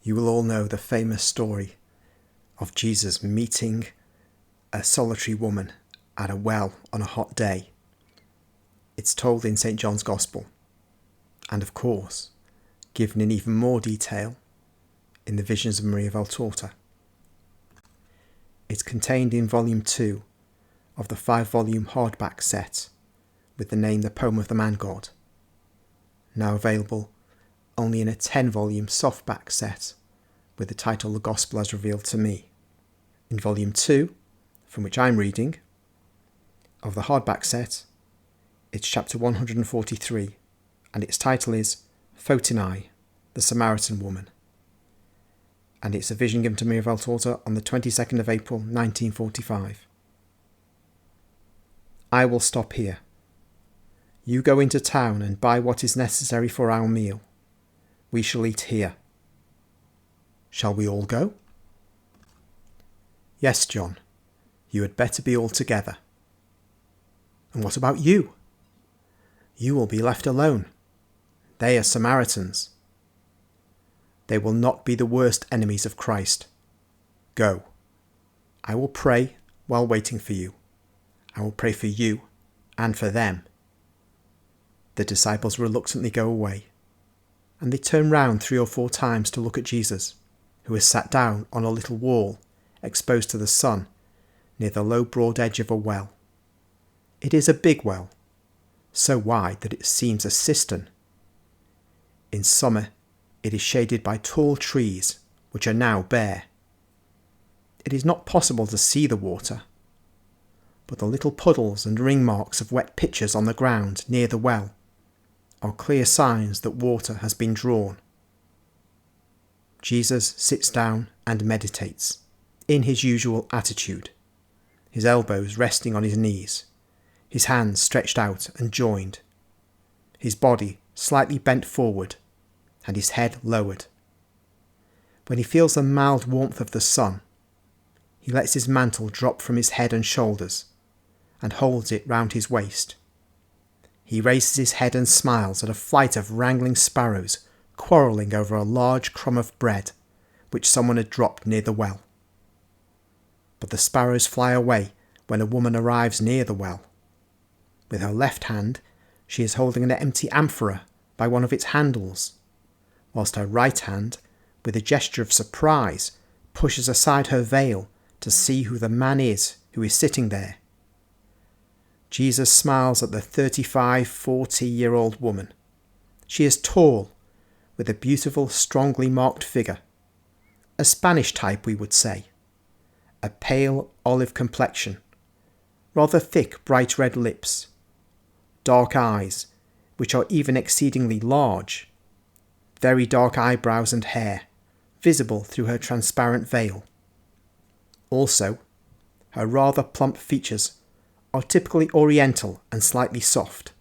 You will all know the famous story of Jesus meeting a solitary woman at a well on a hot day. It's told in St. John's Gospel, and of course, given in even more detail in the Visions of Maria Valtorta. It's contained in Volume 2 of the 5-volume hardback set with the name The Poem of the Man-God, now available only in a 10-volume softback set with the title The Gospel as Revealed to Me. In Volume 2, from which I'm reading, of the hardback set, it's chapter 143, and its title is Photini, the Samaritan Woman. And it's a vision given to Maria Valtorta on the 22nd of April 1945. I will stop here. You go into town and buy what is necessary for our meal. We shall eat here. Shall we all go? Yes, John. You had better be all together. And what about you? You will be left alone. They are Samaritans. They will not be the worst enemies of Christ. Go. I will pray while waiting for you. I will pray for you and for them. The disciples reluctantly go away, and they turn round 3 or 4 times to look at Jesus, who is sat down on a little wall exposed to the sun near the low broad edge of a well. It is a big well, so wide that it seems a cistern. In summer it is shaded by tall trees which are now bare. It is not possible to see the water, but the little puddles and ring marks of wet pitchers on the ground near the well are clear signs that water has been drawn. Jesus sits down and meditates, in his usual attitude, his elbows resting on his knees, his hands stretched out and joined, his body slightly bent forward, and his head lowered. When he feels the mild warmth of the sun, he lets his mantle drop from his head and shoulders, and holds it round his waist. He raises his head and smiles at a flight of wrangling sparrows quarrelling over a large crumb of bread which someone had dropped near the well. But the sparrows fly away when a woman arrives near the well. With her left hand she is holding an empty amphora by one of its handles, whilst her right hand, with a gesture of surprise, pushes aside her veil to see who the man is who is sitting there. Jesus smiles at the 35-40-year-old woman. She is tall, with a beautiful, strongly marked figure. A Spanish type, we would say. A pale olive complexion, rather thick bright red lips, dark eyes, which are even exceedingly large, very dark eyebrows and hair, visible through her transparent veil. Also, her rather plump features are typically oriental and slightly soft,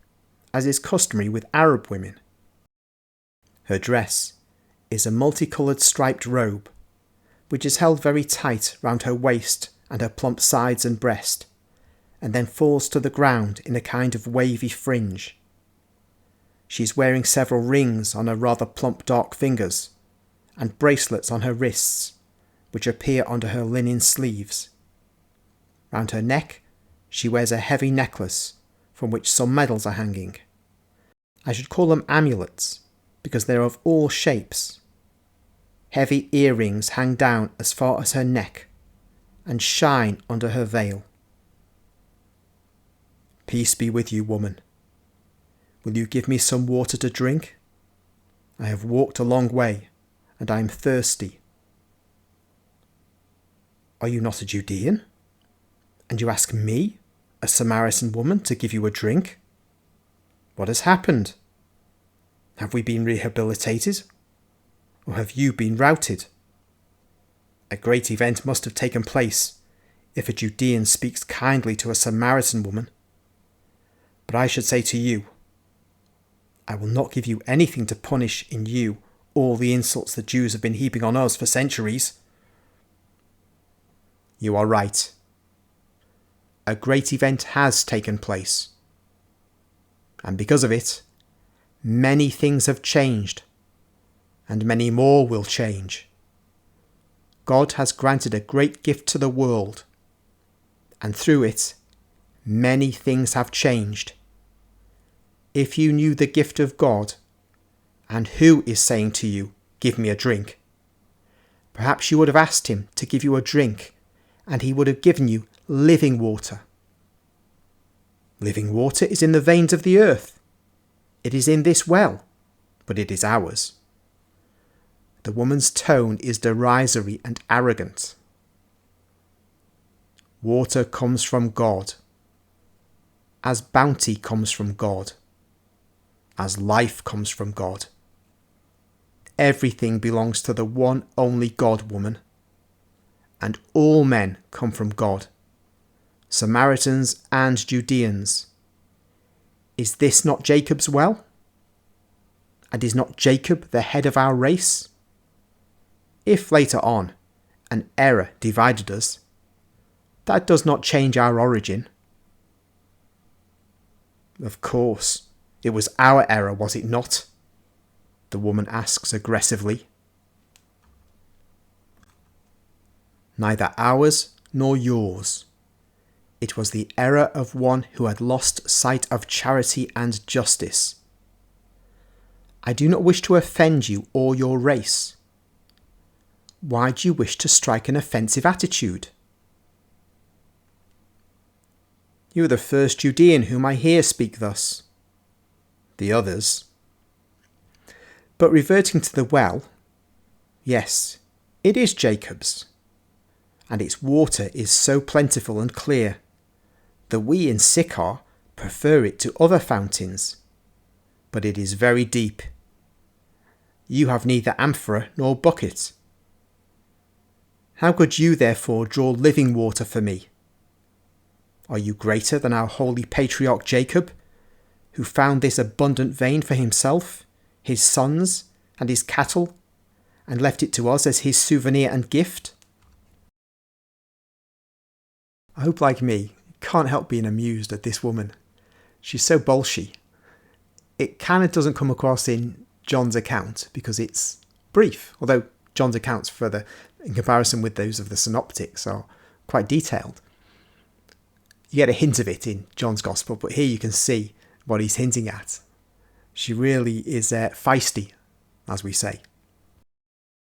as is customary with Arab women. Her dress is a multicoloured striped robe, which is held very tight round her waist and her plump sides and breast, and then falls to the ground in a kind of wavy fringe. She is wearing several rings on her rather plump dark fingers, and bracelets on her wrists, which appear under her linen sleeves. Round her neck she wears a heavy necklace from which some medals are hanging. I should call them amulets, because they are of all shapes. Heavy earrings hang down as far as her neck and shine under her veil. Peace be with you, woman. Will you give me some water to drink? I have walked a long way, and I am thirsty. Are you not a Judean? And you ask me, a Samaritan woman, to give you a drink? What has happened? Have we been rehabilitated? Or have you been routed? A great event must have taken place if a Judean speaks kindly to a Samaritan woman. But I should say to you, I will not give you anything to punish in you all the insults the Jews have been heaping on us for centuries. You are right. A great event has taken place. And because of it, many things have changed, and many more will change. God has granted a great gift to the world, and through it, many things have changed. If you knew the gift of God, and who is saying to you, 'Give me a drink,' perhaps you would have asked him to give you a drink, and he would have given you living water. Living water is in the veins of the earth. It is in this well, but it is ours." The woman's tone is derisory and arrogant. Water comes from God, as bounty comes from God, as life comes from God. Everything belongs to the one only God, woman, and all men come from God, Samaritans and Judeans. Is this not Jacob's well? And is not Jacob the head of our race? If later on an error divided us, that does not change our origin. Of course, it was our error, was it not? The woman asks aggressively. Neither ours nor yours. It was the error of one who had lost sight of charity and justice. I do not wish to offend you or your race. Why do you wish to strike an offensive attitude? You are the first Judean whom I hear speak thus. The others. But reverting to the well, yes, it is Jacob's, and its water is so plentiful and clear that we in Sychar prefer it to other fountains, but it is very deep. You have neither amphora nor bucket. How could you therefore draw living water for me? Are you greater than our holy patriarch Jacob, who found this abundant vein for himself, his sons, and his cattle, and left it to us as his souvenir and gift? I hope, like me, you can't help being amused at this woman. She's so bolshy. It kind of doesn't come across in John's account because it's brief, although John's accounts in comparison with those of the synoptics are quite detailed. You get a hint of it in John's Gospel, but here you can see what he's hinting at. She really is feisty, as we say.